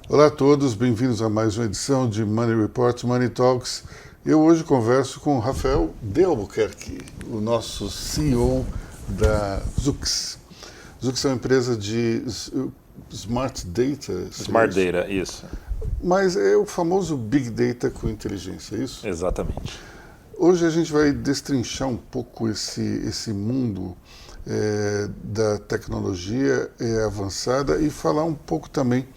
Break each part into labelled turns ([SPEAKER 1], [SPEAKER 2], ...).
[SPEAKER 1] Olá a todos, bem-vindos a mais uma edição de Money Report, Money Talks. Eu hoje converso com Rafael de Albuquerque, o nosso CEO da Zoox. Zoox é uma empresa de Smart Data.
[SPEAKER 2] Smart Data, isso.
[SPEAKER 1] Mas é o famoso Big Data com inteligência, é isso?
[SPEAKER 2] Exatamente.
[SPEAKER 1] Hoje a gente vai destrinchar um pouco esse mundo da tecnologia avançada e falar um pouco também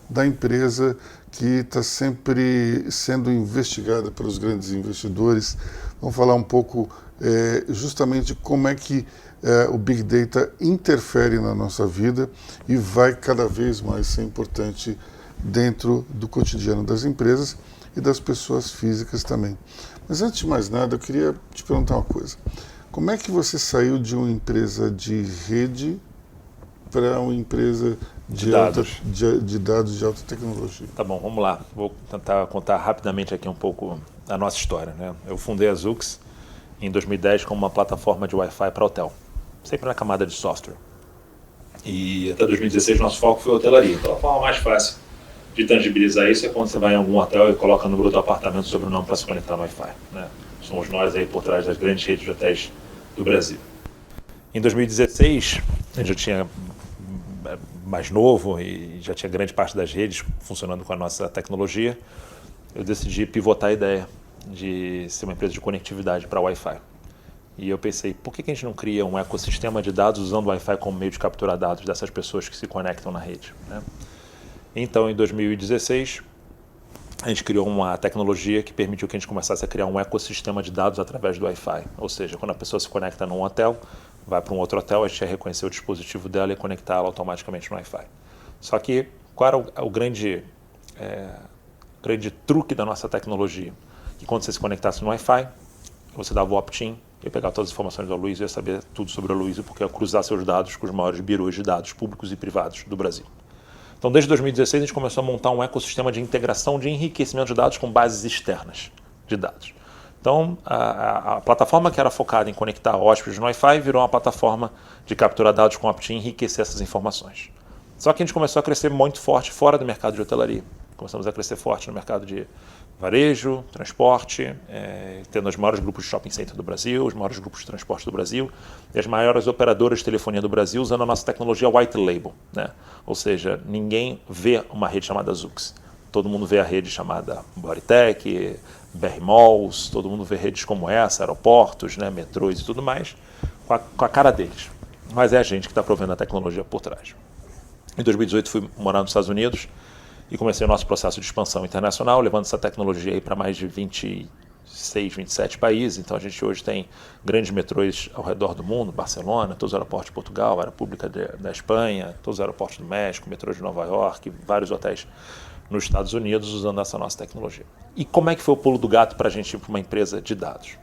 [SPEAKER 1] da empresa que está sempre sendo investigada pelos grandes investidores. Vamos falar um pouco justamente como é que o Big Data interfere na nossa vida e vai cada vez mais ser importante dentro do cotidiano das empresas e das pessoas físicas também. Mas antes de mais nada, eu queria te perguntar uma coisa. Como é que você saiu de uma empresa de rede para uma empresa de dados de alta tecnologia?
[SPEAKER 2] Tá bom, vamos lá. Vou tentar contar rapidamente aqui um pouco a nossa história, né? Eu fundei a Zoox em 2010 como uma plataforma de Wi-Fi para hotel, sempre na camada de software. E até 2016 nosso foco foi hotelaria. Então a forma mais fácil de tangibilizar isso é quando você vai em algum hotel e coloca no número do apartamento sobre o nome para se conectar no Wi-Fi, né? Somos nós aí por trás das grandes redes de hotéis do Brasil. Em 2016, a gente já tinha mais novo e já tinha grande parte das redes funcionando com a nossa tecnologia, eu decidi pivotar a ideia de ser uma empresa de conectividade para Wi-Fi. E eu pensei, por que a gente não cria um ecossistema de dados usando o Wi-Fi como meio de capturar dados dessas pessoas que se conectam na rede, né? Então, em 2016, a gente criou uma tecnologia que permitiu que a gente começasse a criar um ecossistema de dados através do Wi-Fi. Ou seja, quando a pessoa se conecta num hotel, vai para um outro hotel, a gente ia reconhecer o dispositivo dela e conectá-la automaticamente no Wi-Fi. Só que qual era o grande truque da nossa tecnologia? Que quando você se conectasse no Wi-Fi, você dava o opt-in, ia pegar todas as informações do Aloysio, ia saber tudo sobre o Aloysio, porque ia cruzar seus dados com os maiores birôs de dados públicos e privados do Brasil. Então, desde 2016, a gente começou a montar um ecossistema de integração de enriquecimento de dados com bases externas de dados. Então, a plataforma que era focada em conectar hóspedes no Wi-Fi virou uma plataforma de capturar dados com opt-in e enriquecer essas informações. Só que a gente começou a crescer muito forte fora do mercado de hotelaria. Começamos a crescer forte no mercado de varejo, transporte, tendo os maiores grupos de shopping center do Brasil, os maiores grupos de transporte do Brasil e as maiores operadoras de telefonia do Brasil usando a nossa tecnologia white label, né? Ou seja, ninguém vê uma rede chamada Zoox. Todo mundo vê a rede chamada Bodytech, BR Malls, todo mundo vê redes como essa, aeroportos, né, metrôs e tudo mais, com a cara deles. Mas é a gente que está provendo a tecnologia por trás. Em 2018 fui morar nos Estados Unidos e comecei o nosso processo de expansão internacional, levando essa tecnologia para mais de 26, 27 países. Então a gente hoje tem grandes metrôs ao redor do mundo, Barcelona, todos os aeroportos de Portugal, a República da Espanha, todos os aeroportos do México, metrôs de Nova York, vários hotéis nos Estados Unidos usando essa nossa tecnologia. E como é que foi o pulo do gato para a gente ir para uma empresa de dados?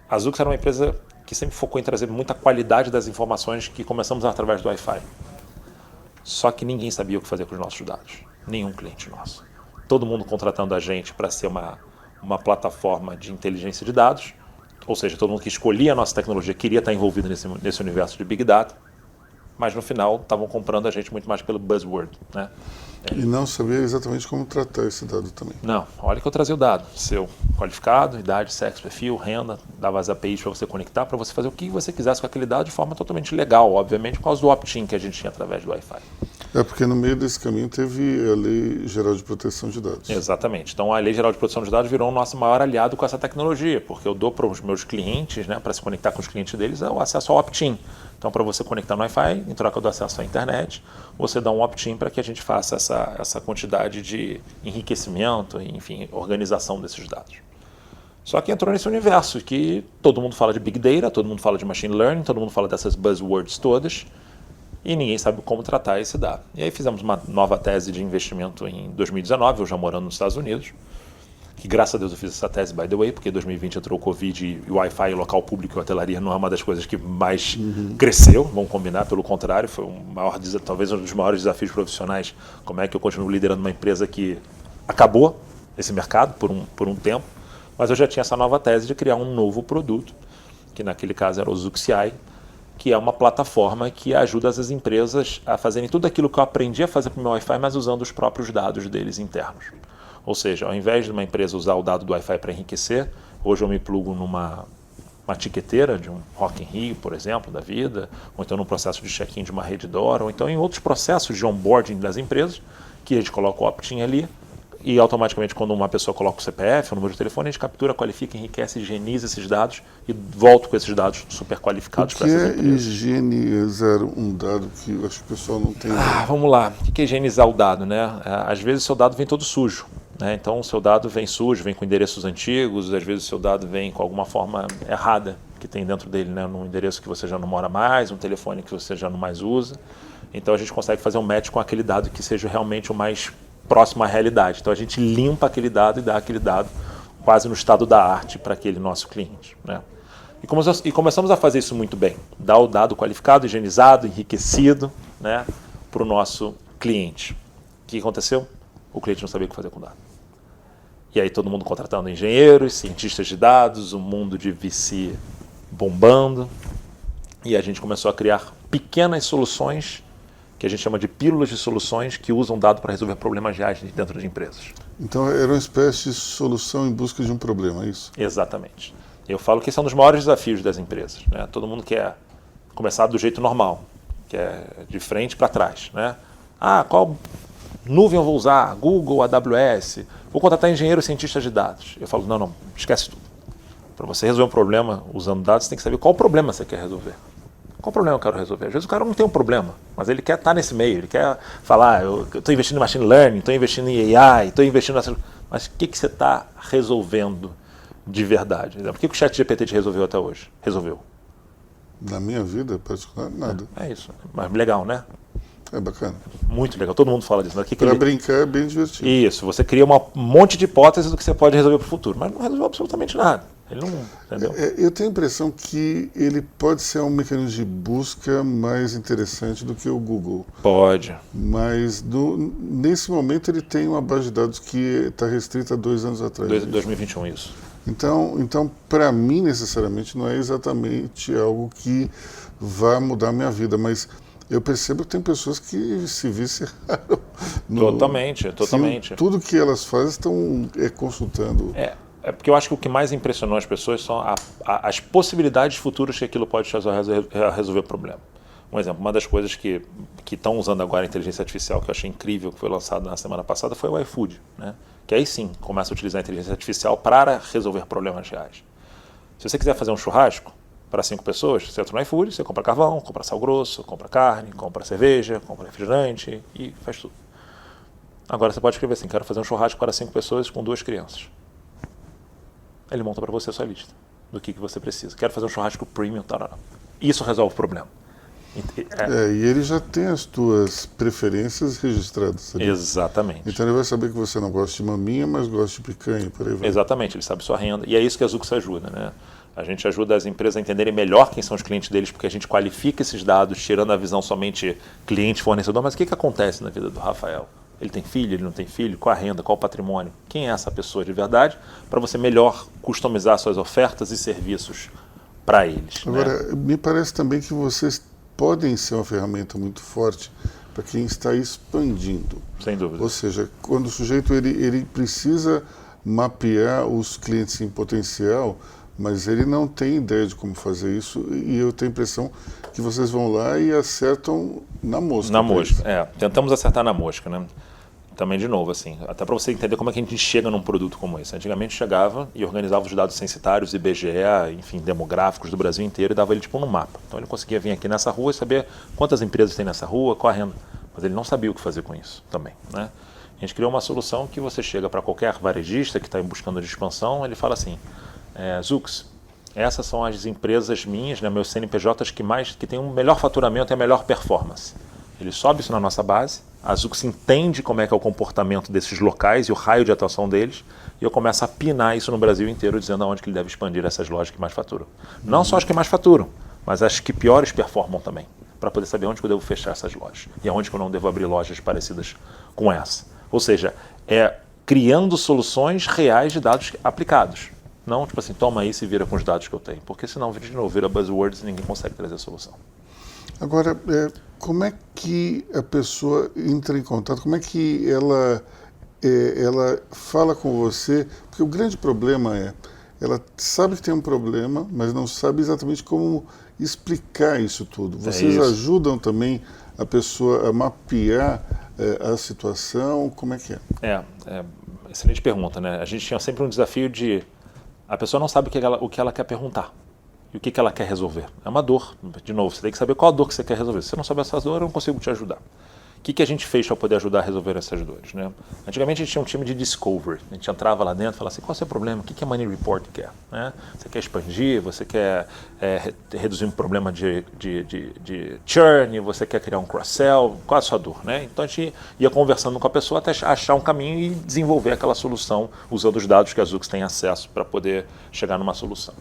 [SPEAKER 2] A Zoox era uma empresa que sempre focou em trazer muita qualidade das informações que começamos através do Wi-Fi. Só que ninguém sabia o que fazer com os nossos dados. Nenhum cliente nosso. Todo mundo contratando a gente para ser uma plataforma de inteligência de dados, ou seja, todo mundo que escolhia a nossa tecnologia queria estar envolvido nesse universo de Big Data, mas no final estavam comprando a gente muito mais pelo buzzword, né?
[SPEAKER 1] E não sabia exatamente como tratar esse dado também.
[SPEAKER 2] Não, olha que eu trazia o dado seu, qualificado, idade, sexo, perfil, renda, dava as APIs para você conectar, para você fazer o que você quisesse com aquele dado de forma totalmente legal, obviamente, por causa do opt-in que a gente tinha através do Wi-Fi.
[SPEAKER 1] É porque no meio desse caminho teve a Lei Geral de Proteção de Dados.
[SPEAKER 2] Exatamente. Então a Lei Geral de Proteção de Dados virou o nosso maior aliado com essa tecnologia, porque eu dou para os meus clientes, né, para se conectar com os clientes deles, o acesso ao opt-in. Então, para você conectar no Wi-Fi, em troca do acesso à internet, você dá um opt-in para que a gente faça essa quantidade de enriquecimento, enfim, organização desses dados. Só que entrou nesse universo que todo mundo fala de Big Data, todo mundo fala de Machine Learning, todo mundo fala dessas buzzwords todas, e ninguém sabe como tratar esse dado. E aí fizemos uma nova tese de investimento em 2019, eu já morando nos Estados Unidos, que graças a Deus eu fiz essa tese, by the way, porque em 2020 entrou o Covid e o Wi-Fi, local público e hotelaria não é uma das coisas que mais cresceu, vamos combinar, pelo contrário, foi talvez um dos maiores desafios profissionais, como é que eu continuo liderando uma empresa que acabou esse mercado por um tempo, mas eu já tinha essa nova tese de criar um novo produto, que naquele caso era o Zuxi, que é uma plataforma que ajuda as empresas a fazerem tudo aquilo que eu aprendi a fazer para o meu Wi-Fi, mas usando os próprios dados deles internos. Ou seja, ao invés de uma empresa usar o dado do Wi-Fi para enriquecer, hoje eu me plugo numa tiqueteira de um Rock in Rio, por exemplo, da vida, ou então num processo de check-in de uma rede DORA, ou então em outros processos de onboarding das empresas, que a gente coloca o opt-in ali, e automaticamente quando uma pessoa coloca o CPF, o número de telefone, a gente captura, qualifica, enriquece, higieniza esses dados e volta com esses dados super qualificados para essas empresas.
[SPEAKER 1] O que é higienizar um dado que eu acho que o pessoal não tem?
[SPEAKER 2] Vamos lá, o que é higienizar o dado, né? Às vezes o seu dado vem todo sujo, né? Então o seu dado vem sujo, vem com endereços antigos, às vezes o seu dado vem com alguma forma errada que tem dentro dele, né? Num endereço que você já não mora mais, um telefone que você já não mais usa. Então a gente consegue fazer um match com aquele dado que seja realmente o mais próximo à realidade. Então a gente limpa aquele dado e dá aquele dado quase no estado da arte para aquele nosso cliente, né? E começamos a fazer isso muito bem, dar o dado qualificado, higienizado, enriquecido, né, para o nosso cliente. O que aconteceu? O cliente não sabia o que fazer com o dado. E aí todo mundo contratando engenheiros, cientistas de dados, o mundo de VC bombando, e a gente começou a criar pequenas soluções que a gente chama de pílulas de soluções que usam dado para resolver problemas reais dentro de empresas.
[SPEAKER 1] Então era uma espécie de solução em busca de um problema, é isso?
[SPEAKER 2] Exatamente. Eu falo que esse é um dos maiores desafios das empresas, né? Todo mundo quer começar do jeito normal, que é de frente para trás, né? Qual nuvem eu vou usar? Google, AWS? Vou contratar engenheiros cientistas de dados. Eu falo, não, esquece tudo. Para você resolver um problema usando dados, você tem que saber qual problema você quer resolver. Qual problema eu quero resolver? Às vezes o cara não tem um problema, mas ele quer estar nesse meio, ele quer falar, eu estou investindo em machine learning, estou investindo em AI, estou investindo nessa... Mas o que você está resolvendo de verdade? Por que o ChatGPT te resolveu até hoje? Resolveu.
[SPEAKER 1] Na minha vida, particular, nada.
[SPEAKER 2] É isso. Mas legal, né?
[SPEAKER 1] É bacana.
[SPEAKER 2] Muito legal, todo mundo fala disso. Né?
[SPEAKER 1] Para brincar é bem divertido.
[SPEAKER 2] Isso, você cria um monte de hipóteses do que você pode resolver para o futuro, mas não resolveu absolutamente nada. Ele não, entendeu?
[SPEAKER 1] Eu tenho a impressão que ele pode ser um mecanismo de busca mais interessante do que o Google.
[SPEAKER 2] Pode.
[SPEAKER 1] Mas nesse momento ele tem uma base de dados que está restrita a 2 anos atrás.
[SPEAKER 2] 2021, isso.
[SPEAKER 1] Então para mim, necessariamente, não é exatamente algo que vá mudar a minha vida, mas eu percebo que tem pessoas que se viciaram.
[SPEAKER 2] Totalmente.
[SPEAKER 1] Tudo que elas fazem estão consultando.
[SPEAKER 2] É porque eu acho que o que mais impressionou as pessoas são as possibilidades futuras que aquilo pode te ajudar a resolver o problema. Um exemplo, uma das coisas que estão usando agora a inteligência artificial, que eu achei incrível, que foi lançado na semana passada, foi o iFood, né? Que aí sim começa a utilizar a inteligência artificial para resolver problemas reais. Se você quiser fazer um churrasco para 5 pessoas, você entra no iFood, você compra carvão, compra sal grosso, compra carne, compra cerveja, compra refrigerante e faz tudo. Agora você pode escrever assim, quero fazer um churrasco para 5 pessoas com 2 crianças. Ele monta para você a sua lista do que você precisa. Quero fazer um churrasco premium, tal. Isso resolve o problema.
[SPEAKER 1] E ele já tem as tuas preferências registradas. Ali.
[SPEAKER 2] Exatamente.
[SPEAKER 1] Então ele vai saber que você não gosta de maminha, mas gosta de picanha, por aí vai.
[SPEAKER 2] Exatamente, ele sabe sua renda. E é isso que a Zux ajuda, né? A gente ajuda as empresas a entenderem melhor quem são os clientes deles, porque a gente qualifica esses dados, tirando a visão somente cliente, fornecedor. Mas o que acontece na vida do Rafael? Ele tem filho, ele não tem filho? Qual a renda, qual o patrimônio? Quem é essa pessoa de verdade? Para você melhor customizar suas ofertas e serviços para eles.
[SPEAKER 1] Agora,
[SPEAKER 2] né?
[SPEAKER 1] Me parece também que vocês podem ser uma ferramenta muito forte para quem está expandindo.
[SPEAKER 2] Sem dúvida.
[SPEAKER 1] Ou seja, quando o sujeito ele precisa mapear os clientes em potencial, mas ele não tem ideia de como fazer isso, e eu tenho a impressão que vocês vão lá e acertam na mosca.
[SPEAKER 2] Na mosca, tentamos acertar na mosca, né? Também, de novo, assim, até para você entender como é que a gente chega num produto como esse. Antigamente chegava e organizava os dados censitários, IBGE, enfim, demográficos do Brasil inteiro e dava ele tipo num mapa. Então ele conseguia vir aqui nessa rua e saber quantas empresas tem nessa rua, qual a renda. Mas ele não sabia o que fazer com isso também, né? A gente criou uma solução que você chega para qualquer varejista que está buscando de expansão, ele fala assim, Zux, essas são as empresas minhas, né, meus CNPJs que têm um melhor faturamento e a melhor performance. Ele sobe isso na nossa base, a Zux entende como é que é o comportamento desses locais e o raio de atuação deles, e eu começo a pinar isso no Brasil inteiro, dizendo aonde que ele deve expandir essas lojas que mais faturam. Não só as que mais faturam, mas as que piores performam também, para poder saber onde que eu devo fechar essas lojas e aonde que eu não devo abrir lojas parecidas com essa. Ou seja, criando soluções reais de dados aplicados. Não, tipo assim, toma aí e se vira com os dados que eu tenho. Porque senão, de novo, vira buzzwords e ninguém consegue trazer a solução.
[SPEAKER 1] Agora, como é que a pessoa entra em contato? Como é que ela fala com você? Porque o grande problema ela sabe que tem um problema, mas não sabe exatamente como explicar isso tudo. Vocês ajudam também a pessoa a mapear a situação? Como é que é?
[SPEAKER 2] Excelente pergunta, né? A gente tinha sempre um desafio de... A pessoa não sabe o que ela quer perguntar e o que ela quer resolver. É uma dor. De novo, você tem que saber qual a dor que você quer resolver. Se você não souber essa dor, eu não consigo te ajudar. O que a gente fez para poder ajudar a resolver essas dores, né? Antigamente a gente tinha um time de discovery. A gente entrava lá dentro e falava assim, qual é o seu problema? O que a Money Report quer? Né? Você quer expandir? Você quer reduzir um problema de churn? Você quer criar um cross-sell? Qual é a sua dor? Né? Então a gente ia conversando com a pessoa até achar um caminho e desenvolver aquela solução usando os dados que a Zoox tem acesso para poder chegar numa solução.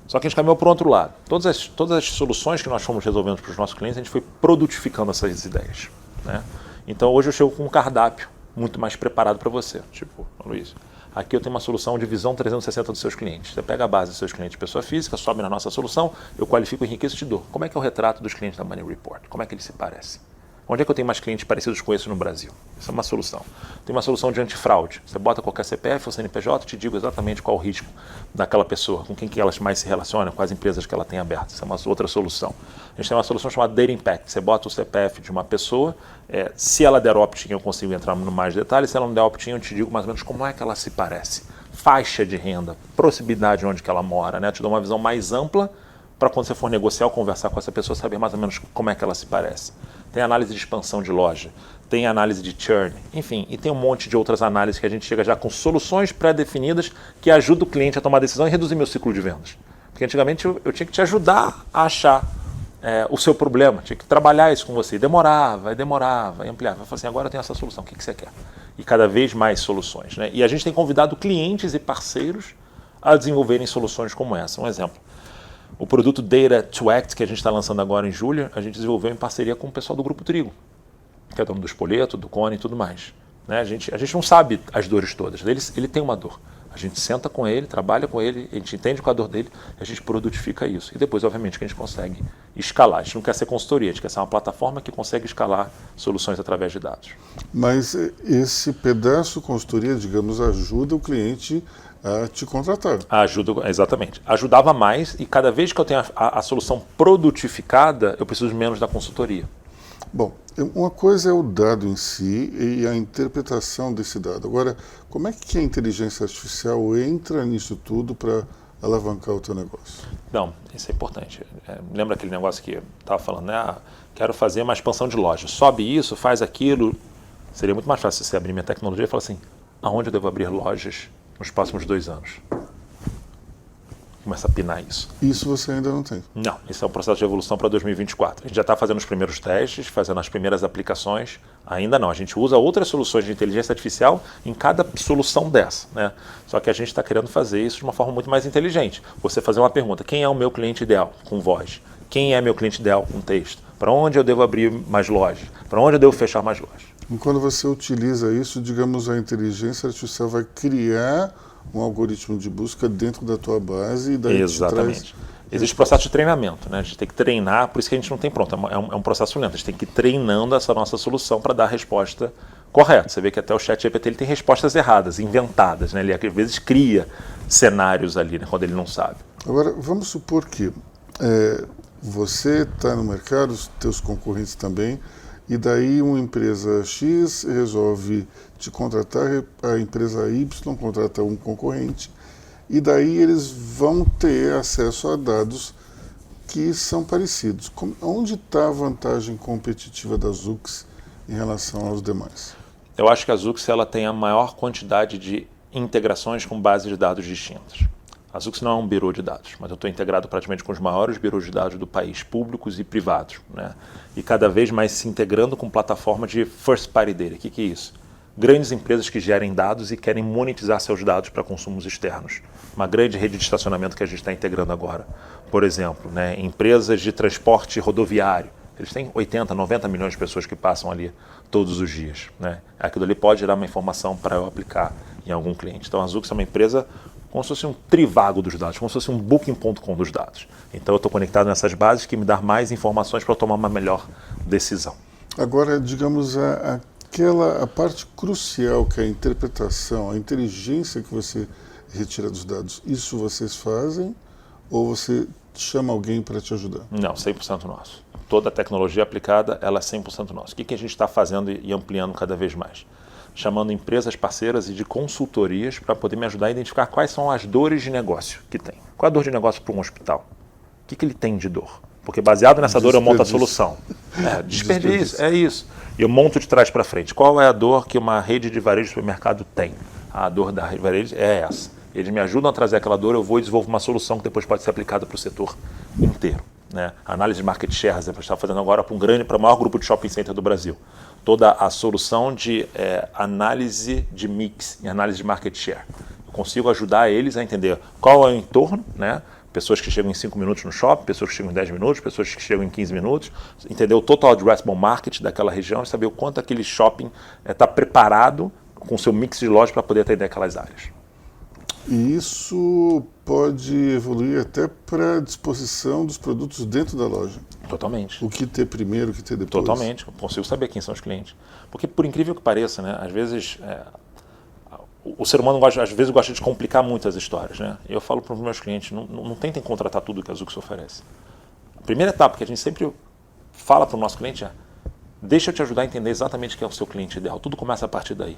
[SPEAKER 2] Só que a gente caminhou para o outro lado. Todas as soluções que nós fomos resolvendo para os nossos clientes, a gente foi produtificando essas ideias. Né? Então hoje eu chego com um cardápio muito mais preparado para você. Tipo, Luiz, aqui eu tenho uma solução de visão 360 dos seus clientes. Você pega a base dos seus clientes de pessoa física, sobe na nossa solução, eu qualifico, enriqueço e te dou. Como é que é o retrato dos clientes da Money Report? Como é que eles se parecem? Onde é que eu tenho mais clientes parecidos com esses no Brasil? Essa é uma solução. Tem uma solução de antifraude. Você bota qualquer CPF ou CNPJ, te digo exatamente qual o risco daquela pessoa, com quem que elas mais se relacionam, quais empresas que ela tem abertas. Essa é uma outra solução. A gente tem uma solução chamada Data Impact. Você bota o CPF de uma pessoa, se ela der opt-in, eu consigo entrar no mais detalhes. Se ela não der opt-in, eu te digo mais ou menos como é que ela se parece. Faixa de renda, proximidade onde que ela mora, né? Te dou uma visão mais ampla para quando você for negociar ou conversar com essa pessoa, saber mais ou menos como é que ela se parece. Tem análise de expansão de loja, tem análise de churn, enfim, e tem um monte de outras análises que a gente chega já com soluções pré-definidas que ajudam o cliente a tomar decisão e reduzir meu ciclo de vendas. Porque antigamente eu tinha que te ajudar a achar o seu problema, tinha que trabalhar isso com você. E demorava, e ampliava. Eu falei assim, agora eu tenho essa solução, o que você quer? E cada vez mais soluções. Né? E a gente tem convidado clientes e parceiros a desenvolverem soluções como essa. Um exemplo. O produto Data to Act, que a gente está lançando agora em julho, a gente desenvolveu em parceria com o pessoal do Grupo Trigo, que é dono do Spoleto, do Cone e tudo mais. Né? A gente não sabe as dores todas. Ele tem uma dor. A gente senta com ele, trabalha com ele, a gente entende qual a dor dele, a gente produtifica isso. E depois, obviamente, que a gente consegue escalar. A gente não quer ser consultoria, a gente quer ser uma plataforma que consegue escalar soluções através de dados.
[SPEAKER 1] Mas esse pedaço consultoria, digamos, ajuda o cliente a te contratar.
[SPEAKER 2] Ajuda, exatamente. Ajudava mais e cada vez que eu tenho a solução produtificada, eu preciso menos da consultoria.
[SPEAKER 1] Bom, uma coisa é o dado em si e a interpretação desse dado. Agora, como é que a inteligência artificial entra nisso tudo para alavancar o teu negócio?
[SPEAKER 2] Não, isso é importante. Lembra aquele negócio que eu estava falando, né? Quero fazer uma expansão de loja. Sobe isso, faz aquilo. Seria muito mais fácil você abrir minha tecnologia e falar assim, aonde eu devo abrir lojas nos próximos 2 anos? Começa a pinar isso.
[SPEAKER 1] Isso você ainda não tem?
[SPEAKER 2] Não, isso é um processo de evolução para 2024. A gente já está fazendo os primeiros testes, fazendo as primeiras aplicações. Ainda não, a gente usa outras soluções de inteligência artificial em cada solução dessa. Né? Só que a gente está querendo fazer isso de uma forma muito mais inteligente. Você fazer uma pergunta, quem é o meu cliente ideal? Com voz. Quem é meu cliente ideal? Com texto. Para onde eu devo abrir mais lojas? Para onde eu devo fechar mais lojas?
[SPEAKER 1] E quando você utiliza isso, digamos, a inteligência artificial vai criar um algoritmo de busca dentro da tua base e daí
[SPEAKER 2] exatamente. Existe processo de treinamento, né? A gente tem que treinar, por isso que a gente não tem pronto, é um processo lento, a gente tem que ir treinando essa nossa solução para dar a resposta correta. Você vê que até o ChatGPT ele tem respostas erradas, inventadas, né? Ele às vezes cria cenários ali, né? Quando ele não sabe.
[SPEAKER 1] Agora, vamos supor que você está no mercado, os teus concorrentes também, e daí uma empresa X resolve te contratar, a empresa Y contrata um concorrente, e daí eles vão ter acesso a dados que são parecidos. Onde está a vantagem competitiva da Zoox em relação aos demais?
[SPEAKER 2] Eu acho que a Zoox ela tem a maior quantidade de integrações com bases de dados distintas. A Zoox não é um birô de dados, mas eu estou integrado praticamente com os maiores birôs de dados do país, públicos e privados, né? E cada vez mais se integrando com plataforma de first party data. O que é isso? Grandes empresas que gerem dados e querem monetizar seus dados para consumos externos. Uma grande rede de estacionamento que a gente está integrando agora. Por exemplo, né, empresas de transporte rodoviário. Eles têm 80, 90 milhões de pessoas que passam ali todos os dias. Né? Aquilo ali pode gerar uma informação para eu aplicar em algum cliente. Então a Zoox é uma empresa como se fosse um trivago dos dados, como se fosse um booking.com dos dados. Então eu estou conectado nessas bases que me dão mais informações para eu tomar uma melhor decisão.
[SPEAKER 1] Agora, digamos, a parte crucial, que é a interpretação, a inteligência que você retira dos dados, isso vocês fazem ou você chama alguém para te ajudar?
[SPEAKER 2] Não, 100% nosso. Toda a tecnologia aplicada, ela é 100% nossa. O que a gente está fazendo e ampliando cada vez mais? Chamando empresas parceiras e de consultorias para poder me ajudar a identificar quais são as dores de negócio que tem. Qual é a dor de negócio para um hospital? O que ele tem de dor? Porque baseado nessa dor eu monto a solução. Desperdício, é isso. E eu monto de trás para frente. Qual é a dor que uma rede de varejo de supermercado tem? A dor da rede de varejo é essa. Eles me ajudam a trazer aquela dor, eu vou e desenvolvo uma solução que depois pode ser aplicada para o setor inteiro. Né? Análise de market share, a gente está fazendo agora para o maior grupo de shopping center do Brasil. Toda a solução de análise de mix e análise de market share. Eu consigo ajudar eles a entender qual é o entorno, né? Pessoas que chegam em 5 minutos no shopping, pessoas que chegam em 10 minutos, pessoas que chegam em 15 minutos, entender o total addressable market daquela região e saber o quanto aquele shopping está preparado com o seu mix de lojas para poder atender aquelas áreas.
[SPEAKER 1] E isso pode evoluir até para a disposição dos produtos dentro da loja.
[SPEAKER 2] Totalmente.
[SPEAKER 1] O que ter primeiro, o que ter depois.
[SPEAKER 2] Totalmente. Eu consigo saber quem são os clientes. Porque, por incrível que pareça, né, às vezes o ser humano às vezes gosta de complicar muito as histórias. Né? Eu falo para os meus clientes, não tentem contratar tudo que a Zoox oferece. A primeira etapa que a gente sempre fala para o nosso cliente é: deixa eu te ajudar a entender exatamente quem é o seu cliente ideal. Tudo começa a partir daí.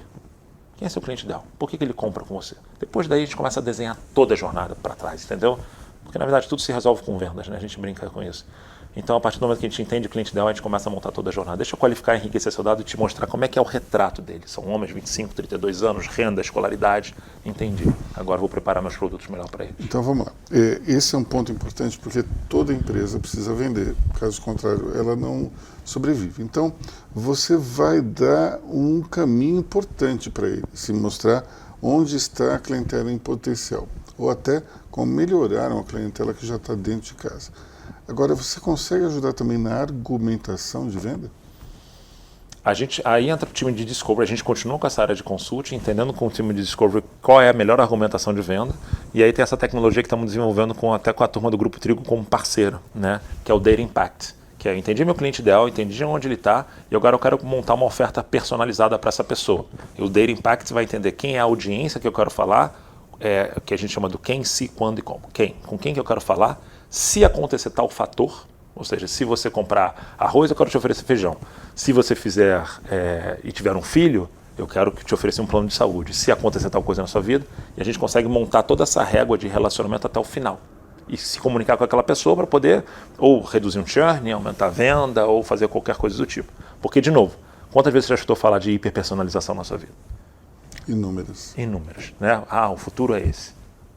[SPEAKER 2] Quem é seu cliente ideal? Por que ele compra com você? Depois daí a gente começa a desenhar toda a jornada para trás, entendeu? Porque na verdade tudo se resolve com vendas, né? A gente brinca com isso. Então a partir do momento que a gente entende o cliente ideal, a gente começa a montar toda a jornada. Deixa eu qualificar, enriquecer seu dado e te mostrar como é que é o retrato dele. São homens, 25, 32 anos, renda, escolaridade. Entendi. Agora vou preparar meus produtos melhor para eles.
[SPEAKER 1] Então vamos lá. Esse é um ponto importante porque toda empresa precisa vender. Caso contrário, ela não sobrevive. Então você vai dar um caminho importante para ele, se mostrar onde está a clientela em potencial, ou até como melhorar uma clientela que já está dentro de casa. Agora, você consegue ajudar também na argumentação de venda?
[SPEAKER 2] Aí entra o time de Discovery, a gente continua com essa área de consulting, entendendo com o time de Discovery qual é a melhor argumentação de venda, e aí tem essa tecnologia que estamos desenvolvendo até com a turma do Grupo Trigo como parceiro, né? Que é o Data Impact, que é: eu entendi meu cliente ideal, entendi onde ele está, e agora eu quero montar uma oferta personalizada para essa pessoa. E o Data Impact vai entender quem é a audiência que eu quero falar, que a gente chama do quem, se, quando e como. Com quem que eu quero falar, se acontecer tal fator. Ou seja, se você comprar arroz, eu quero te oferecer feijão. Se você fizer e tiver um filho, eu quero te oferecer um plano de saúde. Se acontecer tal coisa na sua vida, e a gente consegue montar toda essa régua de relacionamento até o final. E se comunicar com aquela pessoa para poder ou reduzir um churn, aumentar a venda, ou fazer qualquer coisa do tipo. Porque, de novo, quantas vezes você já escutou falar de hiperpersonalização na sua vida?
[SPEAKER 1] Inúmeras.
[SPEAKER 2] Inúmeras. Né? O futuro é esse.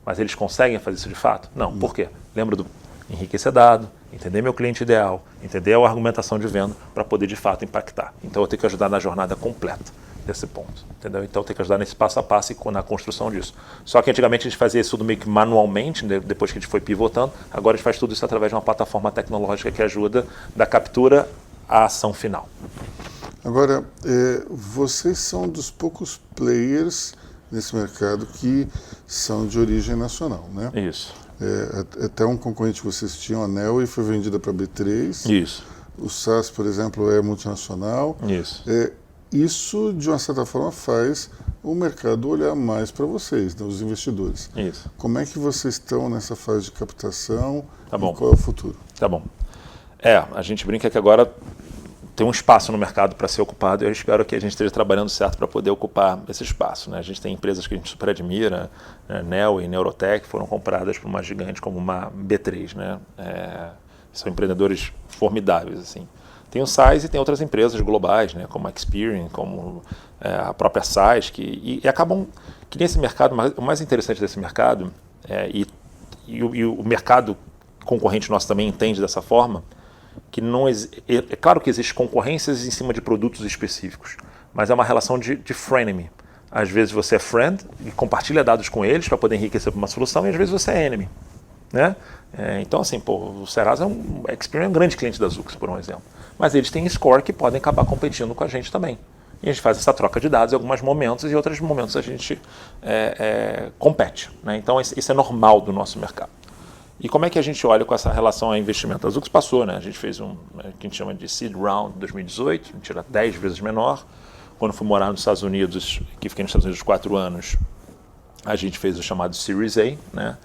[SPEAKER 2] Mas eles conseguem fazer isso de fato? Não. Por quê? Lembra do enriquecer dado, entender meu cliente ideal, entender a argumentação de venda para poder de fato impactar. Então eu tenho que ajudar na jornada completa desse ponto, entendeu? Então eu tenho que ajudar nesse passo a passo e na construção disso. Só que antigamente a gente fazia isso tudo meio que manualmente, né? Depois que a gente foi pivotando, agora a gente faz tudo isso através de uma plataforma tecnológica que ajuda da captura à ação final.
[SPEAKER 1] Agora, vocês são dos poucos players nesse mercado que são de origem nacional, né?
[SPEAKER 2] Isso.
[SPEAKER 1] Até um concorrente que vocês tinham, a Nel, e foi vendida para a B3.
[SPEAKER 2] Isso.
[SPEAKER 1] O SAS, por exemplo, é multinacional.
[SPEAKER 2] Isso.
[SPEAKER 1] Isso, de uma certa forma, faz o mercado olhar mais para vocês, né, os investidores.
[SPEAKER 2] Isso.
[SPEAKER 1] Como é que vocês estão nessa fase de captação?
[SPEAKER 2] Tá bom.
[SPEAKER 1] E qual é o futuro?
[SPEAKER 2] Tá bom. A gente brinca que agora tem um espaço no mercado para ser ocupado, e eu espero que a gente esteja trabalhando certo para poder ocupar esse espaço. Né? A gente tem empresas que a gente super admira, né? Nel e Neurotech foram compradas por uma gigante como uma B3. Né? São empreendedores formidáveis. Assim. Tem o SAIS e tem outras empresas globais, né? Como a Experian, como a própria SAIS, e acabam que nesse mercado, o mais interessante desse mercado, e o mercado concorrente nosso também entende dessa forma, que não é claro que existem concorrências em cima de produtos específicos, mas é uma relação de frenemy. Às vezes você é friend e compartilha dados com eles para poder enriquecer uma solução, e às vezes você é enemy. Né? Então, assim, o Serasa Experian é um grande cliente da Zoox, por um exemplo. Mas eles têm score que podem acabar competindo com a gente também. E a gente faz essa troca de dados em alguns momentos e em outros momentos a gente compete, né? Então isso é normal do nosso mercado. E como é que a gente olha com essa relação a investimento? A Zoox passou, né? A gente fez que a gente chama de Seed Round 2018, a gente era 10 vezes menor. Quando fui morar nos Estados Unidos, que fiquei nos Estados Unidos 4 anos, a gente fez o chamado Series A, né?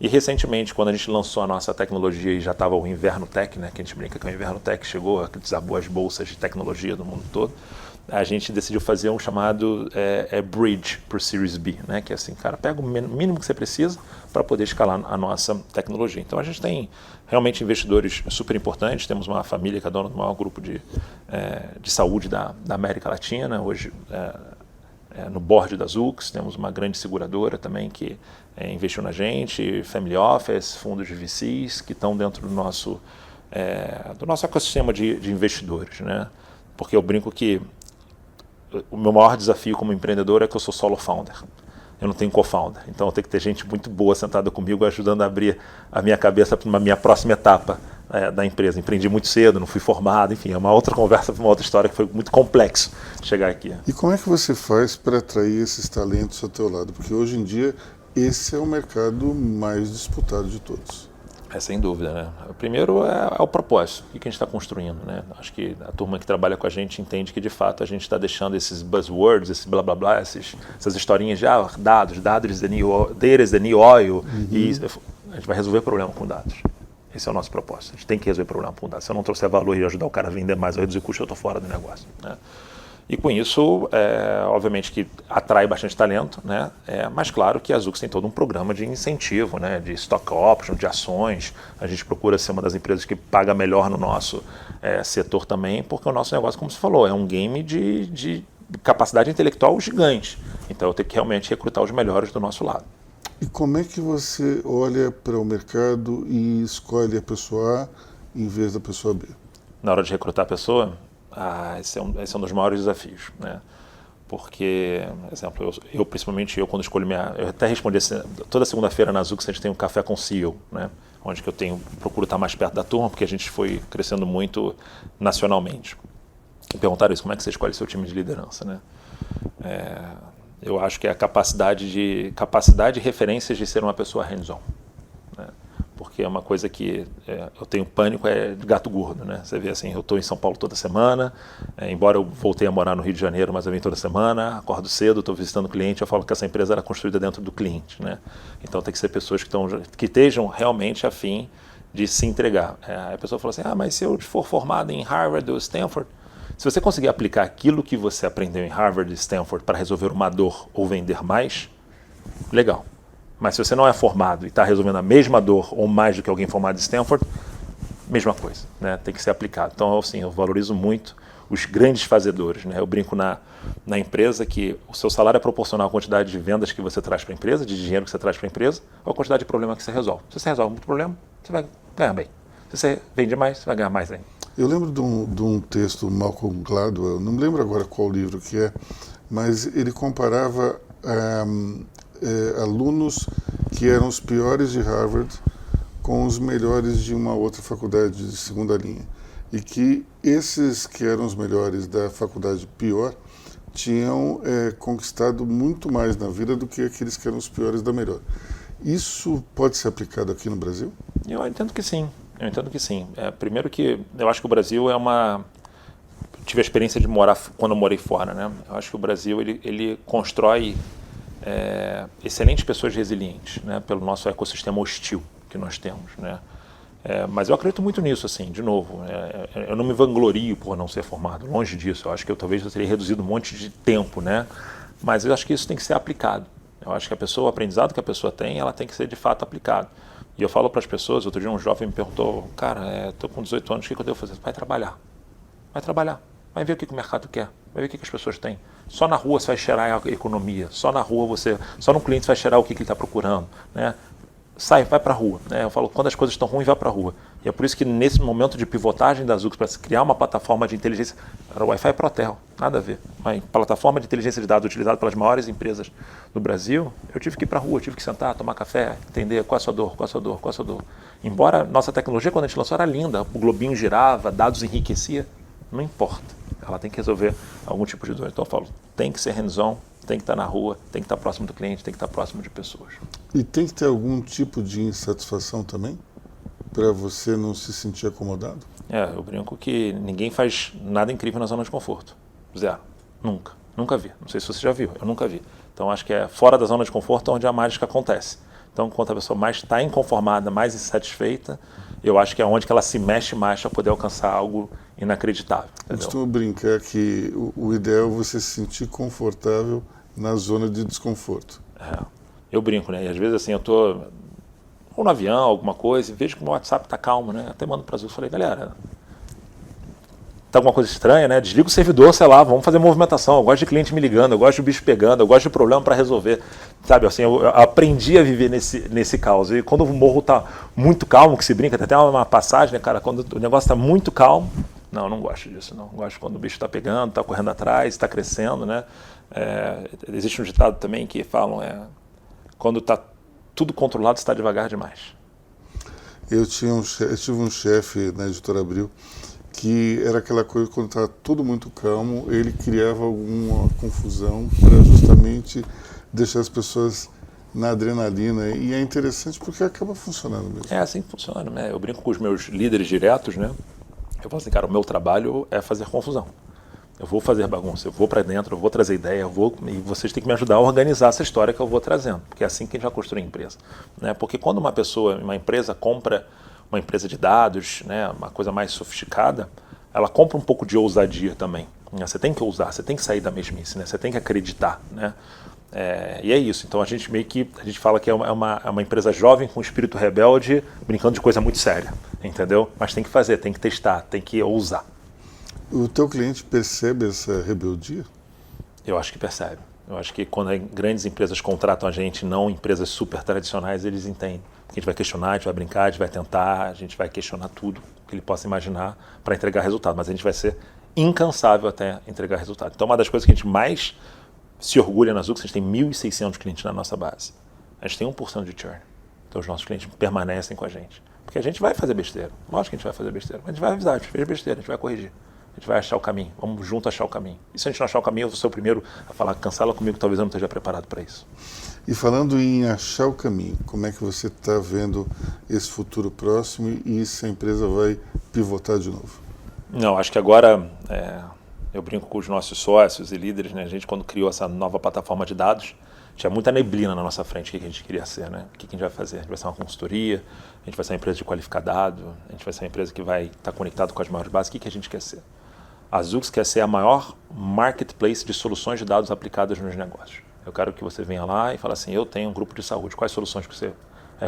[SPEAKER 2] E recentemente, quando a gente lançou a nossa tecnologia e já estava o Inverno Tech, né? Que a gente brinca que o Inverno Tech chegou, que desabou as bolsas de tecnologia do mundo todo, a gente decidiu fazer um chamado Bridge para o Series B, né? Que é assim, cara, pega o mínimo que você precisa para poder escalar a nossa tecnologia. Então a gente tem realmente investidores super importantes, temos uma família que é dona do maior grupo de saúde da América Latina, hoje no board da Zoox, temos uma grande seguradora também que investiu na gente, family office, fundos de VCs que estão dentro do nosso ecossistema de investidores, né? Porque eu brinco que o meu maior desafio como empreendedor é que eu sou solo founder. Eu não tenho co-founder. Então eu tenho que ter gente muito boa sentada comigo, ajudando a abrir a minha cabeça para uma minha próxima etapa da empresa. Empreendi muito cedo, não fui formado, enfim, é uma outra conversa, uma outra história que foi muito complexo chegar aqui.
[SPEAKER 1] E como é que você faz para atrair esses talentos ao teu lado? Porque hoje em dia esse é o mercado mais disputado de todos.
[SPEAKER 2] Sem dúvida, né? O primeiro é o propósito, o que a gente está construindo, né? Acho que a turma que trabalha com a gente entende que, de fato, a gente está deixando esses buzzwords, esse blá blá blá, essas historinhas de dados is the new oil, e a gente vai resolver o problema com dados. Esse é o nosso propósito. A gente tem que resolver o problema com dados. Se eu não trouxer valor e ajudar o cara a vender mais ou reduzir custo, eu estou fora do negócio, né? E com isso, obviamente que atrai bastante talento, né? Mas claro que a Zoox tem todo um programa de incentivo, né? De stock option, de ações. A gente procura ser uma das empresas que paga melhor no nosso setor também, porque o nosso negócio, como você falou, é um game de capacidade intelectual gigante. Então eu tenho que realmente recrutar os melhores do nosso lado.
[SPEAKER 1] E como é que você olha para o mercado e escolhe a pessoa A em vez da pessoa B?
[SPEAKER 2] Na hora de recrutar a pessoa, esse é um dos maiores desafios, né? Porque, exemplo, principalmente eu quando escolho eu até respondi toda segunda-feira na Zoox a gente tem um café com CEO, né? Onde que eu procuro estar mais perto da turma, porque a gente foi crescendo muito nacionalmente. E perguntaram isso, como é que você escolhe seu time de liderança, né? Eu acho que é a capacidade e referências de ser uma pessoa hands-on, né? Porque é uma coisa que eu tenho pânico, de gato gordo, né? Você vê assim, eu estou em São Paulo toda semana, embora eu voltei a morar no Rio de Janeiro, mas eu venho toda semana, acordo cedo, estou visitando o cliente, eu falo que essa empresa era construída dentro do cliente, né? Então tem que ser pessoas que estejam realmente a fim de se entregar. A pessoa fala assim, mas se eu for formado em Harvard ou Stanford, se você conseguir aplicar aquilo que você aprendeu em Harvard e Stanford para resolver uma dor ou vender mais, legal. Mas se você não é formado e está resolvendo a mesma dor ou mais do que alguém formado em Stanford, mesma coisa, né? Tem que ser aplicado. Então, assim, eu valorizo muito os grandes fazedores, né? Eu brinco na empresa que o seu salário é proporcional à quantidade de vendas que você traz para a empresa, de dinheiro que você traz para a empresa, ou à quantidade de problema que você resolve. Se você resolve muito problema, você vai ganhar bem. Se você vende mais, você vai ganhar mais ainda.
[SPEAKER 1] Eu lembro de um texto do Malcolm Gladwell, não me lembro agora qual livro que é, mas ele comparava alunos que eram os piores de Harvard com os melhores de uma outra faculdade de segunda linha. E que esses que eram os melhores da faculdade pior tinham conquistado muito mais na vida do que aqueles que eram os piores da melhor. Isso pode ser aplicado aqui no Brasil?
[SPEAKER 2] Eu entendo que sim. Primeiro que eu acho que o Brasil tive a experiência de morar quando eu morei fora, né? Eu acho que o Brasil ele constrói excelentes pessoas resilientes, né? Pelo nosso ecossistema hostil que nós temos, né? Mas eu acredito muito nisso, assim, de novo. Eu não me vanglorio por não ser formado, longe disso. Eu acho que talvez eu teria reduzido um monte de tempo, né? Mas eu acho que isso tem que ser aplicado. Eu acho que o aprendizado que a pessoa tem, ela tem que ser de fato aplicado. E eu falo para as pessoas, outro dia um jovem me perguntou, cara, estou com 18 anos, o que eu devo fazer? Vai trabalhar. Vai ver o que o mercado quer, vai ver o que as pessoas têm. Só na rua você vai cheirar a economia, só no cliente você vai cheirar o que ele está procurando, né? Vai para a rua, né? Eu falo, quando as coisas estão ruins, vai para a rua. E é por isso que nesse momento de pivotagem da Zoox, para se criar uma plataforma de inteligência, era o Wi-Fi Pro Hotel, nada a ver. Uma plataforma de inteligência de dados utilizada pelas maiores empresas do Brasil, eu tive que ir para a rua, tive que sentar, tomar café, entender qual é a sua dor. Embora nossa tecnologia, quando a gente lançou, era linda, o globinho girava, dados enriquecia, não importa. Ela tem que resolver algum tipo de dor. Então eu falo, tem que ser hands-on, tem que estar na rua, tem que estar próximo do cliente, tem que estar próximo de pessoas.
[SPEAKER 1] E tem que ter algum tipo de insatisfação também, para você não se sentir acomodado?
[SPEAKER 2] Eu brinco que ninguém faz nada incrível na zona de conforto. Zero. Nunca. Nunca vi. Não sei se você já viu, eu nunca vi. Então acho que é fora da zona de conforto onde a mágica acontece. Então, quanto a pessoa mais está inconformada, mais insatisfeita, eu acho que é onde que ela se mexe mais para poder alcançar algo inacreditável.
[SPEAKER 1] Eu costumo brincar que o ideal é você se sentir confortável na zona de desconforto.
[SPEAKER 2] Eu brinco, né? E às vezes assim, eu tô ou no avião, alguma coisa, e vejo que o meu WhatsApp tá calmo, né? Até mando para Azul, falei, galera, tá alguma coisa estranha, né? Desliga o servidor, sei lá, vamos fazer movimentação. Eu gosto de cliente me ligando, eu gosto de bicho pegando, eu gosto de problema para resolver. Sabe, assim, eu aprendi a viver nesse caos. E quando o morro tá muito calmo, que se brinca, tem até uma passagem, né, cara? Quando o negócio tá muito calmo, não, não gosto disso, não. Gosto quando o bicho tá pegando, tá correndo atrás, tá crescendo, né? Existe um ditado também que falam, quando tá tudo controlado, está devagar demais.
[SPEAKER 1] Eu tive um chefe na Editora Abril que era aquela coisa, quando estava tudo muito calmo, ele criava alguma confusão para justamente deixar as pessoas na adrenalina. E é interessante porque acaba funcionando mesmo.
[SPEAKER 2] É assim que funciona, né? Eu brinco com os meus líderes diretos, né? Eu falo assim, cara, o meu trabalho é fazer confusão. Eu vou fazer bagunça, eu vou para dentro, eu vou trazer ideia, e vocês têm que me ajudar a organizar essa história que eu vou trazendo, porque é assim que a gente vai construir a empresa, né? Porque quando uma empresa compra uma empresa de dados, né, uma coisa mais sofisticada, ela compra um pouco de ousadia também, né? Você tem que ousar, você tem que sair da mesmice, né? Você tem que acreditar, né? E é isso. Então a gente fala que é uma empresa jovem com espírito rebelde, brincando de coisa muito séria, entendeu? Mas tem que fazer, tem que testar, tem que ousar.
[SPEAKER 1] O teu cliente percebe essa rebeldia?
[SPEAKER 2] Eu acho que percebe. Eu acho que quando grandes empresas contratam a gente, não empresas super tradicionais, eles entendem. A gente vai questionar, a gente vai brincar, a gente vai tentar, a gente vai questionar tudo que ele possa imaginar para entregar resultado. Mas a gente vai ser incansável até entregar resultado. Então, uma das coisas que a gente mais se orgulha na Zux, a gente tem 1.600 clientes na nossa base. A gente tem 1% de churn. Então, os nossos clientes permanecem com a gente. Porque a gente vai fazer besteira. Lógico que a gente vai fazer besteira. Mas a gente vai avisar, a gente fez besteira, a gente vai corrigir. A gente vai achar o caminho, vamos junto achar o caminho. E se a gente não achar o caminho, eu vou ser o primeiro a falar, cancela comigo, talvez eu não esteja preparado para isso.
[SPEAKER 1] E falando em achar o caminho, como é que você está vendo esse futuro próximo e se a empresa vai pivotar de novo?
[SPEAKER 2] Não, acho que agora, eu brinco com os nossos sócios e líderes, né? A gente quando criou essa nova plataforma de dados, tinha muita neblina na nossa frente, o que a gente queria ser, né? O que a gente vai fazer? A gente vai ser uma consultoria, a gente vai ser uma empresa de qualificado, a gente vai ser uma empresa que vai estar conectado com as maiores bases. O que a gente quer ser? A Zux quer ser a maior marketplace de soluções de dados aplicadas nos negócios. Eu quero que você venha lá e fale assim, eu tenho um grupo de saúde, quais soluções que você...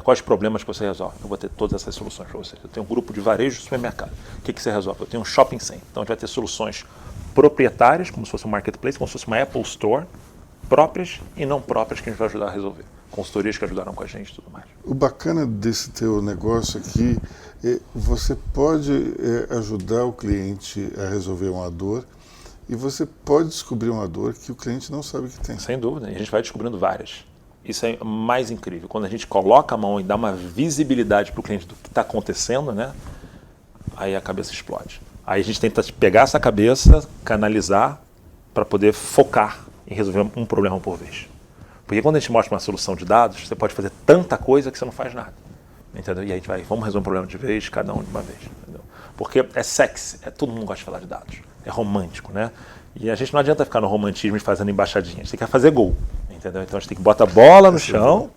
[SPEAKER 2] quais problemas que você resolve? Eu vou ter todas essas soluções para você. Eu tenho um grupo de varejo de supermercado. O que você resolve? Eu tenho um shopping center. Então a gente vai ter soluções proprietárias, como se fosse um marketplace, como se fosse uma Apple Store, próprias e não próprias que a gente vai ajudar a resolver. Consultorias que ajudaram com a gente e tudo mais.
[SPEAKER 1] O bacana desse teu negócio aqui é você pode ajudar o cliente a resolver uma dor e você pode descobrir uma dor que o cliente não sabe que tem.
[SPEAKER 2] Sem dúvida, e a gente vai descobrindo várias. Isso é mais incrível. Quando a gente coloca a mão e dá uma visibilidade para o cliente do que está acontecendo, né? Aí a cabeça explode. Aí a gente tenta pegar essa cabeça, canalizar para poder focar em resolver um problema por vez. Porque quando a gente mostra uma solução de dados, você pode fazer tanta coisa que você não faz nada. Entendeu? E aí a gente vai, vamos resolver um problema de vez, cada um de uma vez. Entendeu? Porque é sexy, todo mundo gosta de falar de dados. É romântico, né? E a gente não adianta ficar no romantismo e fazendo embaixadinha. A gente tem que fazer gol. Entendeu? Então a gente tem que botar a bola no chão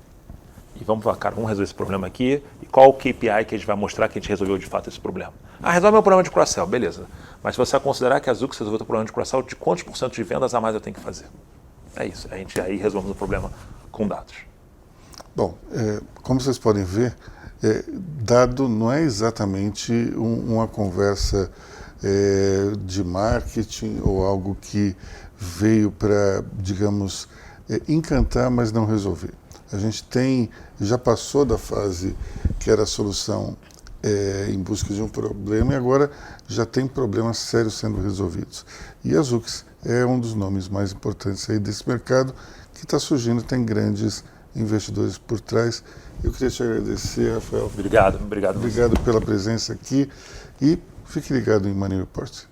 [SPEAKER 2] e vamos falar, cara, vamos resolver esse problema aqui. E qual o KPI que a gente vai mostrar que a gente resolveu de fato esse problema? Resolve meu problema de cross-sell, beleza. Mas se você considerar que a Zux resolveu o problema de cross-sell, de quantos % de vendas a mais eu tenho que fazer? É isso, a gente aí resolvemos o problema com dados.
[SPEAKER 1] Bom, como vocês podem ver, dado não é exatamente uma conversa de marketing ou algo que veio para, digamos, encantar, mas não resolver. A gente já passou da fase que era a solução em busca de um problema e agora já tem problemas sérios sendo resolvidos. E a Zux é um dos nomes mais importantes aí desse mercado que está surgindo, tem grandes investidores por trás. Eu queria te agradecer, Rafael.
[SPEAKER 2] Obrigado.
[SPEAKER 1] Obrigado pela presença aqui e fique ligado em Money Report.